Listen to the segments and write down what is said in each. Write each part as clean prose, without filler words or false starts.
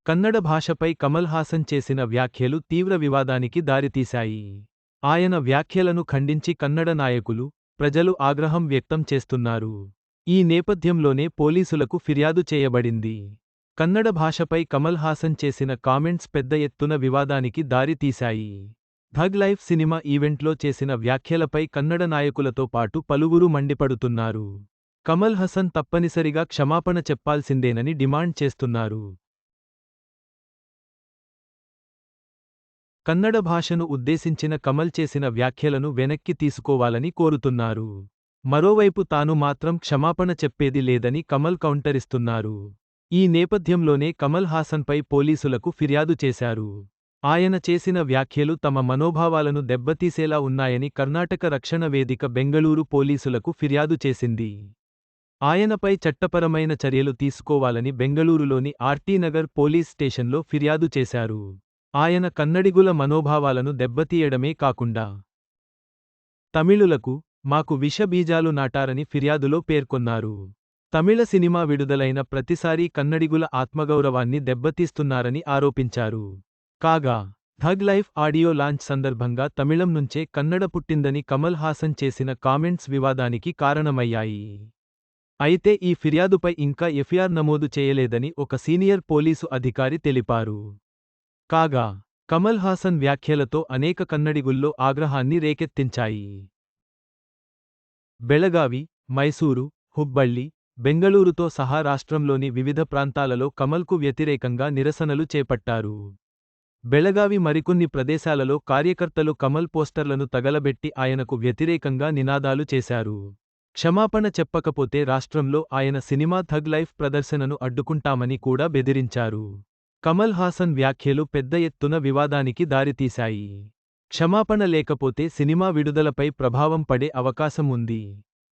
కన్నడ భాషపై కమల్ హాసన్ చేసిన వ్యాఖ్యలు తీవ్ర వివాదానికి దారితీశాయి. ఆయన వ్యాఖ్యలను ఖండించి కన్నడ నాయకులు, ప్రజలు ఆగ్రహం వ్యక్తం చేస్తున్నారు. ఈ నేపథ్యంలోనే పోలీసులకు ఫిర్యాదు చేయబడింది. కన్నడ భాషపై కమల్ హాసన్ చేసిన కామెంట్స్ పెద్ద ఎత్తున వివాదానికి దారి తీశాయి. థగ్ లైఫ్ సినిమా ఈవెంట్లో చేసిన వ్యాఖ్యలపై కన్నడ నాయకులతో పాటు పలువురు మండిపడుతున్నారు. కమల్ హాసన్ తప్పనిసరిగా క్షమాపణ చెప్పాల్సిందేనని డిమాండ్ చేస్తున్నారు. కన్నడ భాషను ఉద్దేశించిన కమల్ చేసిన వ్యాఖ్యలను వెనక్కి తీసుకోవాలని కోరుతున్నారు. మరోవైపు తాను మాత్రం క్షమాపణ చెప్పేది లేదని కమల్ కౌంటరిస్తున్నారు. ఈ నేపథ్యంలోనే కమల్ హాసన్పై పోలీసులకు ఫిర్యాదు చేశారు. ఆయన చేసిన వ్యాఖ్యలు తమ మనోభావాలను దెబ్బతీసేలా ఉన్నాయని కర్ణాటక రక్షణ వేదిక బెంగళూరు పోలీసులకు ఫిర్యాదు చేసింది. ఆయనపై చట్టపరమైన చర్యలు తీసుకోవాలని బెంగళూరులోని ఆర్టీనగర్ పోలీస్ స్టేషన్లో ఫిర్యాదు చేశారు. ఆయన కన్నడిగుల మనోభావాలను దెబ్బతీయడమే కాకుండా తమిళులకు మాకు విష బీజాలు నాటారని ఫిర్యాదులో పేర్కొన్నారు. తమిళ సినిమా విడుదలైన ప్రతిసారీ కన్నడిగుల ఆత్మగౌరవాన్ని దెబ్బతీస్తున్నారని ఆరోపించారు. కాగా థగ్ లైఫ్ ఆడియో లాంచ్ సందర్భంగా తమిళం నుంచే కన్నడ పుట్టిందని కమల్ హాసన్ చేసిన కామెంట్స్ వివాదానికి కారణమయ్యాయి. అయితే ఈ ఫిర్యాదుపై ఇంకా ఎఫ్ఐఆర్ నమోదు చేయలేదని ఒక సీనియర్ పోలీసు అధికారి తెలిపారు. కాగా కమల్ హాసన్ వ్యాఖ్యలతో అనేక కన్నడిగుల్లో ఆగ్రహాన్ని రేకెత్తించాయి. బెళగావి, మైసూరు, హుబ్బళ్ళి, బెంగళూరుతో సహా రాష్ట్రంలోని వివిధ ప్రాంతాలలో కమల్కు వ్యతిరేకంగా నిరసనలు చేపట్టారు. బెళగావి మరికొన్ని ప్రదేశాలలో కార్యకర్తలు కమల్ పోస్టర్లను తగలబెట్టి ఆయనకు వ్యతిరేకంగా నినాదాలు చేశారు. క్షమాపణ చెప్పకపోతే రాష్ట్రంలో ఆయన సినిమా థగ్ లైఫ్ ప్రదర్శనను అడ్డుకుంటామని కూడా బెదిరించారు. కమల్ హాసన్ వ్యాఖ్యలు పెద్ద ఎత్తున వివాదానికి దారితీశాయి. క్షమాపణ లేకపోతే సినిమా విడుదలపై ప్రభావం పడే అవకాశం ఉంది.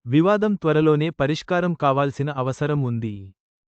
వివాదం త్వరలోనే పరిష్కారం కావాల్సిన అవసరం ఉంది.